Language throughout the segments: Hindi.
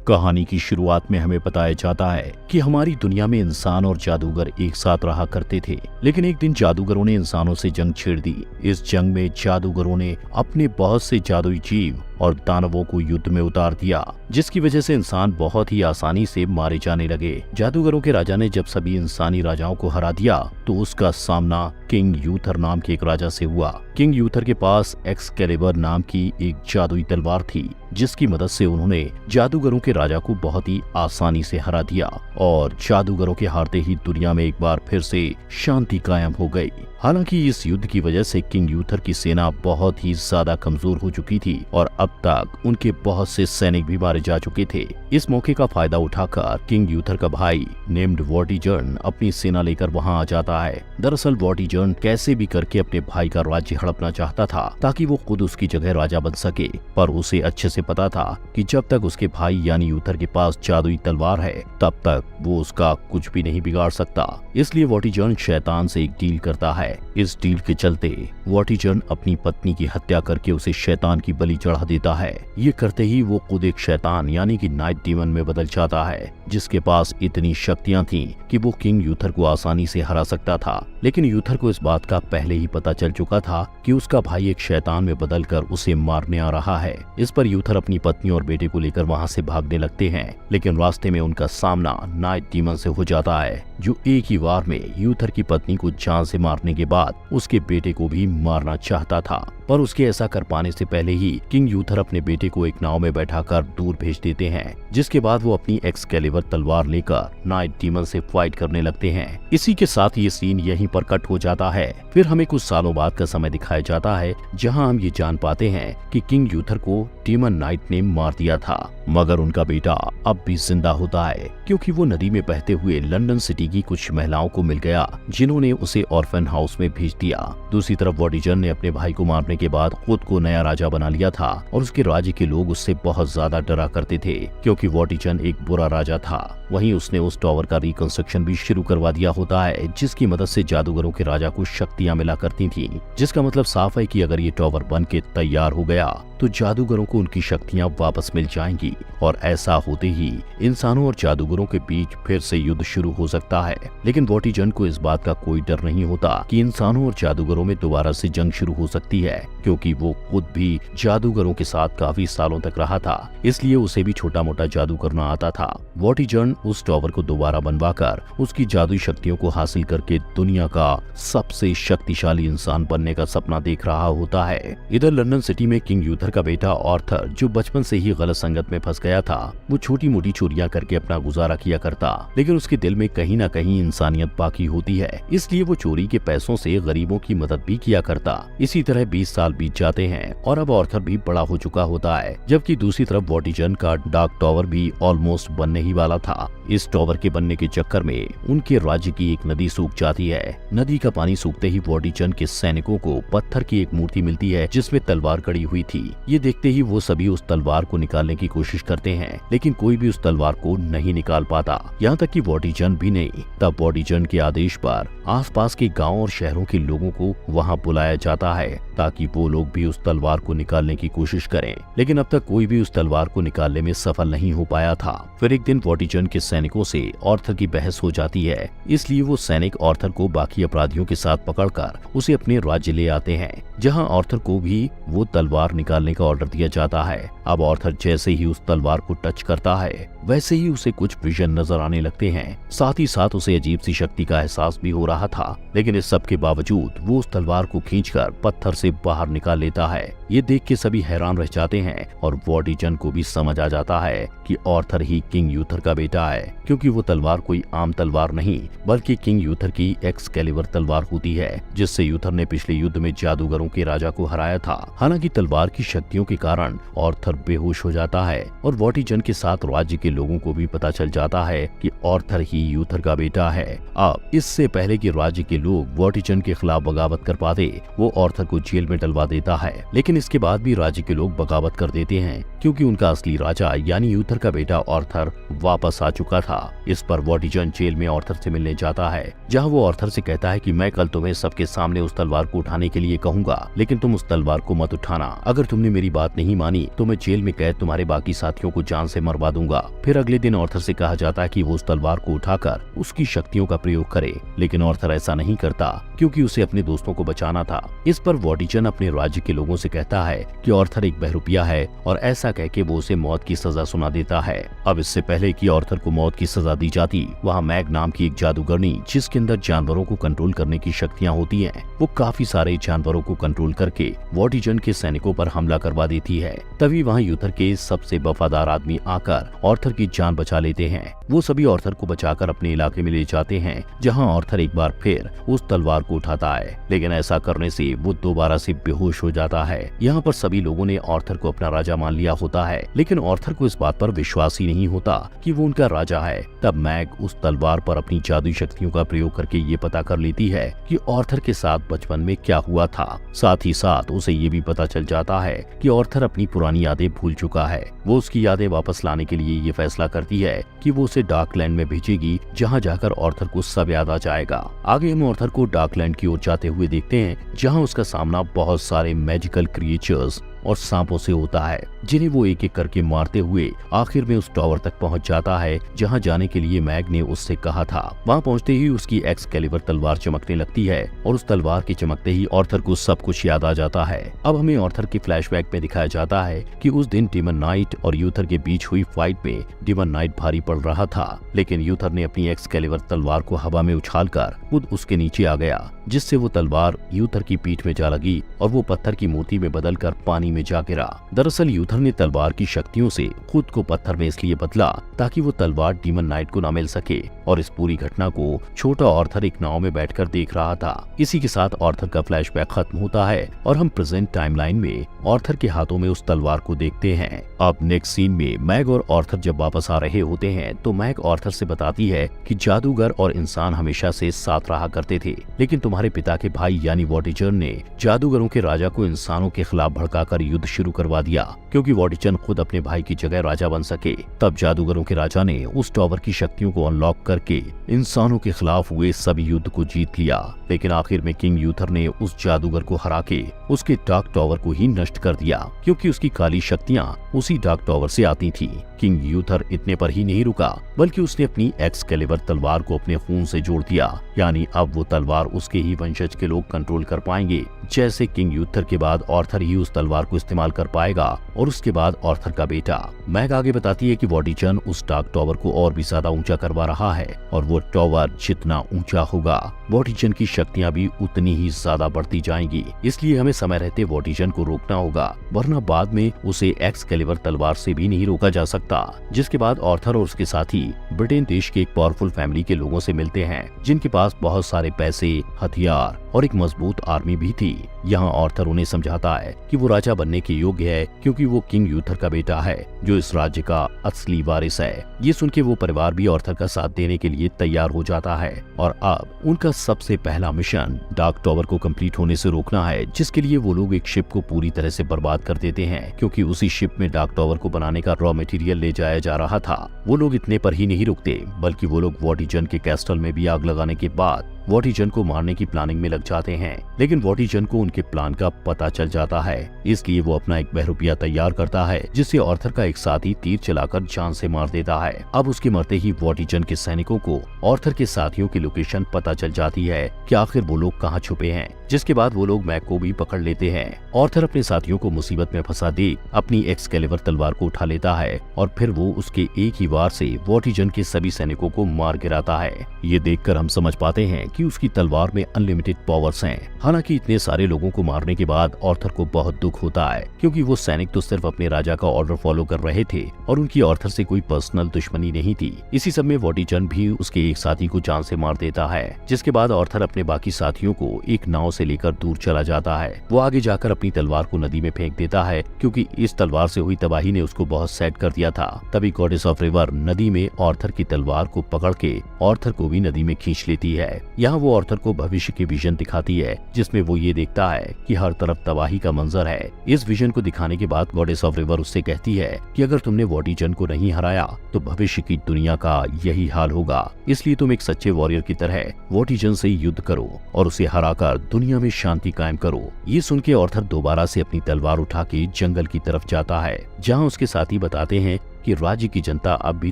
कहानी की शुरुआत में हमें बताया जाता है कि हमारी दुनिया में इंसान और जादूगर एक साथ रहा करते थे, लेकिन एक दिन जादूगरों ने इंसानों से जंग छेड़ दी। इस जंग में जादूगरों ने अपने बहुत से जादुई जीव और दानवों को युद्ध में उतार दिया, जिसकी वजह से इंसान बहुत ही आसानी से मारे जाने लगे। जादूगरों के राजा ने जब सभी इंसानी राजाओं को हरा दिया तो उसका सामना किंग यूथर नाम के एक राजा से हुआ। किंग यूथर के पास एक्सकैलिबर नाम की एक जादुई तलवार थी, जिसकी मदद से उन्होंने जादूगरों के राजा को बहुत ही आसानी से हरा दिया और जादूगरों के हारते ही दुनिया में एक बार फिर से शांति कायम हो गई। हालांकि इस युद्ध की वजह से किंग यूथर की सेना बहुत ही ज्यादा कमजोर हो चुकी थी और अब तक उनके बहुत से सैनिक भी मारे जा चुके थे। इस मौके का फायदा उठाकर किंग यूथर का भाई नेम्ड वॉर्टिजर्न अपनी सेना लेकर वहां आ जाता है। दरअसल वॉर्टिजर्न कैसे भी करके अपने भाई का राज्य हड़पना चाहता था ताकि वो खुद उसकी जगह राजा बन सके, पर उसे अच्छे से पता था कि जब तक उसके भाई यानी यूथर के पास जादुई तलवार है तब तक वो उसका कुछ भी नहीं बिगाड़ सकता। इसलिए वॉर्टिजर्न शैतान से एक डील करता है। इस डील के चलते वॉर्टिजर्न अपनी पत्नी की हत्या करके उसे शैतान की बलि चढ़ा देता है। ये करते ही वो खुद एक शैतान यानी कि नाइट डीमन में बदल जाता है, जिसके पास इतनी शक्तियां थीं कि वो किंग यूथर को आसानी से हरा सकता था। लेकिन यूथर को इस बात का पहले ही पता चल चुका था कि उसका भाई एक शैतान में बदलकर उसे मारने आ रहा है। इस पर यूथर अपनी पत्नी और बेटे को लेकर वहां से भागने लगते हैं, लेकिन रास्ते में उनका सामना नाइट डीमन से हो जाता है, जो एक ही वार में यूथर की पत्नी को जान से मारने के बाद उसके बेटे को भी मारना चाहता था। पर उसके ऐसा कर पाने से पहले ही किंग यूथर अपने बेटे को एक नाव में बैठाकर दूर भेज देते हैं, जिसके बाद वो अपनी एक्सकैलिबर तलवार लेकर नाइट डीमन से फाइट करने लगते हैं। इसी के साथ ये सीन यहीं पर कट हो जाता है। फिर हमें कुछ सालों बाद का समय दिखाया जाता है, जहां हम ये जान पाते हैं कि किंग यूथर को डीमन नाइट ने मार दिया था, मगर उनका बेटा अब भी जिंदा होता है, क्योंकि वो नदी में बहते हुए लंदन सिटी की कुछ महिलाओं को मिल गया, जिन्होंने उसे ऑर्फन हाउस में भेज दिया। दूसरी तरफ वॉर्टिजर्न ने अपने भाई को मारने के बाद खुद को नया राजा बना लिया था और उसके राज्य के लोग उससे बहुत ज्यादा डरा करते थे, क्योंकि वॉर्टिजर्न एक बुरा राजा था। वहीं उसने उस टावर का रिकंस्ट्रक्शन भी शुरू करवा दिया होता है, जिसकी मदद से जादूगरों के राजा को शक्तियां मिला करती थीं, जिसका मतलब साफ है कि अगर ये टावर बन के तैयार हो गया तो जादूगरों को उनकी शक्तियां वापस मिल जाएंगी और ऐसा होते ही इंसानों और जादूगरों के बीच फिर से युद्ध शुरू हो सकता है। लेकिन वॉर्टिजर्न को इस बात का कोई डर नहीं होता कि इंसानों और जादूगरों में दोबारा से जंग शुरू हो सकती है, क्योंकि वो खुद भी जादूगरों के साथ काफी सालों तक रहा था, इसलिए उसे भी छोटा मोटा जादू करना आता था। वॉर्टिजर्न उस टावर को दोबारा बनवाकर उसकी जादुई शक्तियों को हासिल करके दुनिया का सबसे शक्तिशाली इंसान बनने का सपना देख रहा होता है। इधर लंदन सिटी में किंग यूथर का बेटा आर्थर, जो बचपन से ही गलत संगत में फंस गया था, वो छोटी मोटी चोरियां करके अपना गुजारा किया करता, लेकिन उसके दिल में कहीं ना कहीं इंसानियत बाकी होती है, इसलिए वो चोरी के पैसों से गरीबों की मदद भी किया करता। इसी तरह 20 साल बीत जाते हैं और अब आर्थर भी बड़ा हो चुका होता है, जबकि दूसरी तरफ वॉर्टिजर्न का डार्क टावर भी ऑलमोस्ट बनने ही वाला था। इस टावर के बनने के चक्कर में उनके राज्य की एक नदी सूख जाती है। नदी का पानी सूखते ही वॉर्टिजर्न के सैनिकों को पत्थर की एक मूर्ति मिलती है, जिसमें तलवार गड़ी हुई थी। ये देखते ही वो सभी उस तलवार को निकालने की कोशिश करते हैं, लेकिन कोई भी उस तलवार को नहीं निकाल पाता, यहाँ तक कि वॉर्टिजर्न भी नहीं। तब वॉर्टिजर्न के आदेश पर आसपास के गांव और शहरों के लोगों को वहां बुलाया जाता है, ताकि वो लोग भी उस तलवार को निकालने की कोशिश करें, लेकिन अब तक कोई भी उस तलवार को निकालने में सफल नहीं हो पाया था। फिर एक दिन वॉर्टिजर्न के सैनिकों से आर्थर की बहस हो जाती है, इसलिए वो सैनिक आर्थर को बाकी अपराधियों के साथ पकड़कर उसे अपने राज्य ले आते हैं, जहां आर्थर को भी वो तलवार निकालने का ऑर्डर दिया जाता है। अब आर्थर जैसे ही उस तलवार को टच करता है, वैसे ही उसे कुछ विजन नजर आने लगते हैं, साथ ही साथ उसे अजीब सी शक्ति का एहसास भी हो रहा था। लेकिन इस सब के बावजूद वो उस तलवार को खींचकर पत्थर से बाहर निकाल लेता है। ये देख के सभी हैरान रह जाते हैं और वॉर्टिजर्न को भी समझ आ जाता है कि आर्थर ही किंग यूथर का बेटा है, क्योंकि वो तलवार कोई आम तलवार नहीं बल्कि किंग यूथर की एक्सकैलिबर तलवार होती है, जिससे यूथर ने पिछले युद्ध में जादूगरों के राजा को हराया था। हालांकि तलवार की शक्तियों के कारण आर्थर बेहोश हो जाता है और वॉर्टिजर्न के साथ राज्य के लोगों को भी पता चल जाता है कि आर्थर ही यूथर का बेटा है। अब इससे पहले कि राज्य के लोग वॉर्टिजर्न के खिलाफ बगावत कर पाते, वो ऑर्थर को जेल में डलवा देता है। लेकिन इसके बाद भी राज्य के लोग बगावत कर देते हैं क्योंकि उनका असली राजा यानी यूथर का बेटा ऑर्थर वापस आ चुका था। इस पर वॉटिजन जेल में ऑर्थर से मिलने जाता है, जहाँ वो ऑर्थर से कहता है कि मैं कल तुम्हें सबके सामने उस तलवार को उठाने के लिए कहूंगा, लेकिन तुम उस तलवार को मत उठाना। अगर तुमने मेरी बात नहीं मानी तो मैं जेल में कैद तुम्हारे बाकी साथियों को जान से मरवा दूंगा। फिर अगले दिन ऑर्थर से कहा जाता है कि वो उस तलवार को उठाकर उसकी शक्तियों का प्रयोग करे, लेकिन ऑर्थर ऐसा नहीं करता क्योंकि उसे अपने दोस्तों को बचाना था। इस पर वॉटिजन अपने राज्य के लोगों से कहता है कि ऑर्थर एक बहरूपिया है और ऐसा कह के वो उसे मौत की सजा सुना देता है। अब इससे पहले कि ऑर्थर को मौत की सजा दी जाती, वहाँ मैग नाम की एक जादूगरनी जिसके अंदर जानवरों को कंट्रोल करने की शक्तियाँ होती हैं, वो काफी सारे जानवरों को कंट्रोल करके वॉटिजन के सैनिकों पर हमला करवा देती है। तभी वहाँ यूथर के सबसे वफादार आदमी आकर ऑर्थर की जान बचा लेते हैं। वो सभी ऑर्थर को बचाकर अपने इलाके में ले जाते हैं, जहाँ ऑर्थर एक बार फिर उस तलवार को उठाता है, लेकिन ऐसा करने से वो दोबारा से बेहोश हो जाता है। यहाँ पर सभी लोगों ने ऑर्थर को अपना राजा मान लिया होता है, लेकिन ऑर्थर को इस बात पर विश्वास ही नहीं होता कि वो उनका राजा है। तब मैग उस तलवार पर अपनी जादुई शक्तियों का प्रयोग करके ये पता कर लेती है कि ऑर्थर के साथ बचपन में क्या हुआ था। साथ ही साथ उसे ये भी पता चल जाता है कि ऑर्थर अपनी पुरानी यादें भूल चुका है। वो उसकी यादें वापस लाने के लिए ये फैसला करती है कि वो उसे डार्कलैंड में भेजेगी, जहाँ जाकर ऑर्थर को सब याद आ जाएगा। आगे हम ऑर्थर को डार्कलैंड की ओर जाते हुए देखते हैं, जहाँ उसका सामना बहुत सारे मैजिकल क्रिएचर्स और सांपों से होता है, जिन्हें वो एक एक करके मारते हुए आखिर में उस टावर तक पहुंच जाता है, जहां जाने के लिए मैग ने उससे कहा था। वहां पहुंचते ही उसकी एक्सकैलिबर तलवार चमकने लगती है और उस तलवार के चमकते ही ऑर्थर को सब कुछ याद आ जाता है। अब हमें ऑर्थर के फ्लैशबैक में दिखाया जाता है कि उस दिन डेमन नाइट और यूथर के बीच हुई फाइट में डेमन नाइट भारी पड़ रहा था, लेकिन यूथर ने अपनी एक्सकैलिबर तलवार को हवा में उछालकर खुद उसके नीचे आ गया, जिससे वो तलवार यूथर की पीठ में जा लगी और वो पत्थर की मूर्ति में बदलकर पानी में जा गिरा। दरअसल यूथर ने तलवार की शक्तियों से खुद को पत्थर में इसलिए बदला ताकि वो तलवार डेमन नाइट को न मिल सके, और इस पूरी घटना को छोटा ऑर्थर एक नाव में बैठकर देख रहा था। इसी के साथ ऑर्थर का फ्लैशबैक खत्म होता है और हम प्रेजेंट टाइमलाइन में ऑर्थर के हाथों में उस तलवार को देखते हैं। अब नेक्स्ट सीन में मैग और ऑर्थर जब वापस आ रहे होते हैं तो मैग ऑर्थर से बताती है कि जादूगर और इंसान हमेशा से साथ रहा करते थे, लेकिन तुम्हारे पिता के भाई यानी वॉटिजन ने जादूगरों के राजा को इंसानों के खिलाफ भड़काकर युद्ध शुरू करवा दिया, क्योंकि वॉटिजन खुद अपने भाई की जगह राजा बन सके। तब जादूगरों के राजा ने उस टावर की शक्तियों को अनलॉक करके इंसानों के खिलाफ हुए सभी युद्ध को जीत लिया, लेकिन आखिर में किंग यूथर ने उस जादूगर को हरा के उसके डार्क टावर को ही नष्ट कर दिया, क्योंकि उसकी काली शक्तियां उसी डार्क टावर से आती थी। किंग यूथर इतने पर ही नहीं रुका, बल्कि उसने अपनी एक्सकैलिबर तलवार को अपने खून से जोड़ दिया, यानी अब वो तलवार उसके ही वंशज के लोग कंट्रोल कर पाएंगे। जैसे किंग यूथर के बाद ऑर्थर ही उस तलवार को इस्तेमाल कर पाएगा और उसके बाद ऑर्थर का बेटा। मैग आगे बताती है कि वॉटिजन उस डार्क टावर को और भी ज्यादा ऊंचा करवा रहा है, और वो टावर जितना ऊंचा होगा वॉटिजन की शक्तियां भी उतनी ही ज्यादा बढ़ती जाएंगी। इसलिए हमें समय रहते वॉटिजन को रोकना होगा, वरना बाद में उसे एक्सकैलिबर तलवार से भी नहीं रोका जा सकता। जिसके बाद ऑर्थर और उसके साथी ब्रिटेन देश के एक पावरफुल फैमिली के लोगों से मिलते हैं, जिनके पास बहुत सारे पैसे, हथियार और एक मजबूत आर्मी भी थी। यहाँ ऑर्थर उन्हें समझाता है कि वो राजा बनने के योग्य है, क्योंकि वो किंग यूथर का बेटा है, जो इस राज्य का असली वारिस है। ये सुन के वो परिवार भी ऑर्थर का साथ देने के लिए तैयार हो जाता है, और अब उनका सबसे पहला मिशन डार्क टावर को कंप्लीट होने से रोकना है, जिसके लिए वो लोग एक शिप को पूरी तरह से बर्बाद कर देते हैं, क्योंकि उसी शिप में डार्क टावर को बनाने का रॉ मटेरियल ले जाया जा रहा था। वो लोग इतने पर ही नहीं रुकते, बल्कि वो लोग वॉटिजन के कैस्टल में भी आग लगाने के बाद वॉटिजन को मारने की प्लानिंग में लग जाते हैं। लेकिन वॉटिजन को उनके प्लान का पता चल जाता है, इसलिए वो अपना एक बहरूपिया तैयार करता है, जिससे ऑर्थर का एक साथी तीर चलाकर जान से मार देता है। अब उसके मरते ही वॉटिजन के सैनिकों को ऑर्थर के साथियों की लोकेशन पता चल जाती है कि आखिर वो लोग कहाँ छुपे हैं, जिसके बाद वो लोग मैग को भी पकड़ लेते हैं। ऑर्थर अपने साथियों को मुसीबत में फंसा दे अपनी एक्सकैलिबर तलवार को उठा लेता है, और फिर वो उसके एक ही वार से वॉटिजन के सभी सैनिकों को मार गिराता है। ये देखकर हम समझ पाते हैं कि उसकी तलवार में अनलिमिटेड पावर्स हैं। हालांकि इतने सारे लोगों को मारने के बाद ऑर्थर को बहुत दुख होता है, क्योंकि वो सैनिक तो सिर्फ अपने राजा का ऑर्डर फॉलो कर रहे थे और उनकी ऑर्थर से कोई पर्सनल दुश्मनी नहीं थी। इसी सब में वॉटिजन भी उसके एक साथी को जान से मार देता है, जिसके बाद ऑर्थर अपने बाकी साथियों को एक नाव से लेकर दूर चला जाता है। वो आगे जाकर अपनी तलवार को नदी में फेंक देता है, क्योंकि इस तलवार से हुई तबाही ने उसको बहुत सैड कर दिया था। तभी गॉडेस ऑफ रिवर नदी में ऑर्थर की तलवार को पकड़ के ऑर्थर को भी नदी में खींच लेती है। यहाँ वो ऑर्थर को भविष्य की विजन दिखाती है, जिसमें वो ये देखता है कि हर तरफ तबाही का मंजर है। इस विजन को दिखाने के बाद गॉडेस ऑफ रिवर उससे कहती है कि अगर तुमने वॉटिजन को नहीं हराया तो भविष्य की दुनिया का यही हाल होगा, इसलिए तुम एक सच्चे वॉरियर की तरह वॉटिजन से युद्ध करो और उसे हराकर दुनिया में शांति कायम करो। ये सुन के ऑर्थर दोबारा से अपनी तलवार उठा के जंगल की तरफ जाता है, जहाँ उसके साथी बताते हैं कि राज्य की जनता अब भी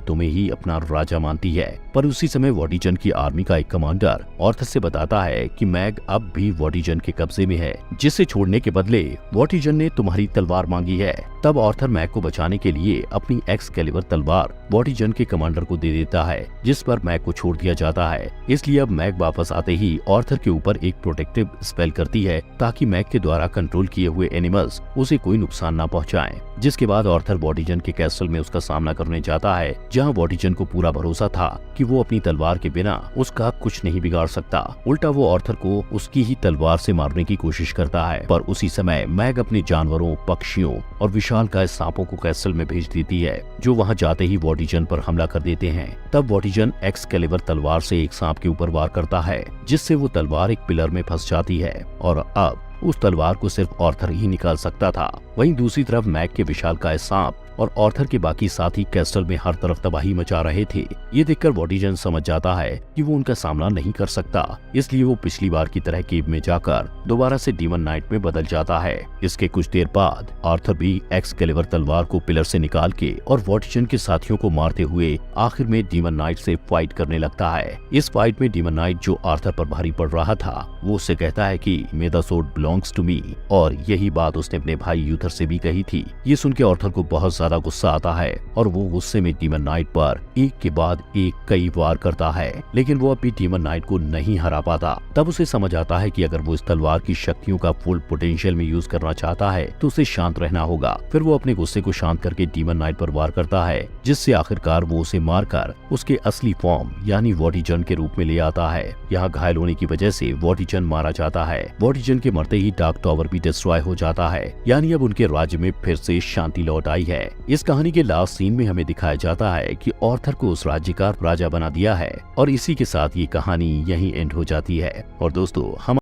तुम्हें ही अपना राजा मानती है। पर उसी समय वॉटिजन की आर्मी का एक कमांडर ऑर्थर से बताता है कि मैग अब भी वॉटिजन के कब्जे में है, जिसे छोड़ने के बदले वॉटिजन ने तुम्हारी तलवार मांगी है। तब ऑर्थर मैग को बचाने के लिए अपनी एक्सकैलिबर तलवार वॉटिजन के कमांडर को दे देता है, जिस पर मैग को छोड़ दिया जाता है। इसलिए अब मैग वापस आते ही ऑर्थर के ऊपर एक प्रोटेक्टिव स्पेल करती है, ताकि मैग के द्वारा कंट्रोल किए हुए एनिमल्स उसे कोई नुकसान न पहुंचाएं। जिसके बाद ऑर्थर वॉटिजन के कैसल में उसका सामना करने जाता है, जहां वॉटिजन को पूरा भरोसा था कि वो अपनी तलवार के बिना उसका कुछ नहीं बिगाड़ सकता। उल्टा वो ऑर्थर को उसकी ही तलवार से मारने की कोशिश करता है। पर उसी समय मैग अपने जानवरों, पक्षियों और विशालकाय सांपों को कैसल में भेज देती है, जो वहां जाते ही वॉटिजन पर हमला कर देते हैं। तब वॉटिजन एक्सकैलिबर तलवार से एक सांप के ऊपर वार करता है, जिससे वो तलवार एक पिलर में फंस जाती है और अब उस तलवार को सिर्फ ऑर्थर ही निकाल सकता था। वहीं दूसरी तरफ मैग के विशालकाय सांप और ऑर्थर के बाकी साथी कैसल में हर तरफ तबाही मचा रहे थे। ये देखकर वॉटिजन समझ जाता है कि वो उनका सामना नहीं कर सकता, इसलिए वो पिछली बार की तरह केव में जाकर दोबारा से डीमन नाइट में बदल जाता है। इसके कुछ देर बाद ऑर्थर भी एक्सकैलिबर तलवार को पिलर से निकाल के और वॉटिजन के साथियों को मारते हुए आखिर में डीमन नाइट से फाइट करने लगता है। इस फाइट में डीमन नाइट, जो ऑर्थर पर भारी पड़ रहा था, वो उससे कहता है कि may the sword belongs to me, और यही बात उसने अपने भाई यूथर से भी कही थी। ये सुन के ऑर्थर को बहुत ज्यादा गुस्सा आता है और वो गुस्से में डीमन नाइट पर एक के बाद एक कई वार करता है, लेकिन वो अभी डीमन नाइट को नहीं हरा पाता। तब उसे समझ आता है कि अगर वो इस तलवार की शक्तियों का फुल पोटेंशियल में यूज करना चाहता है तो उसे शांत रहना होगा। फिर वो अपने गुस्से को शांत करके डीमन नाइट पर वार करता है, जिससे आखिरकार वो उसे मारकर उसके असली फॉर्म यानी वॉटिजन के रूप में ले आता है। यहाँ घायल होने की वजह से वॉटिजन मारा जाता है। वॉटिजन के मरते ही डार्क टावर भी डिस्ट्रॉय हो जाता है, यानी अब उनके राज्य में फिर से शांति लौट आई है। इस कहानी के लास्ट सीन में हमें दिखाया जाता है कि ऑर्थर को उस राज्य का राजा बना दिया है और इसी के साथ ये कहानी यहीं एंड हो जाती है। और दोस्तों, हम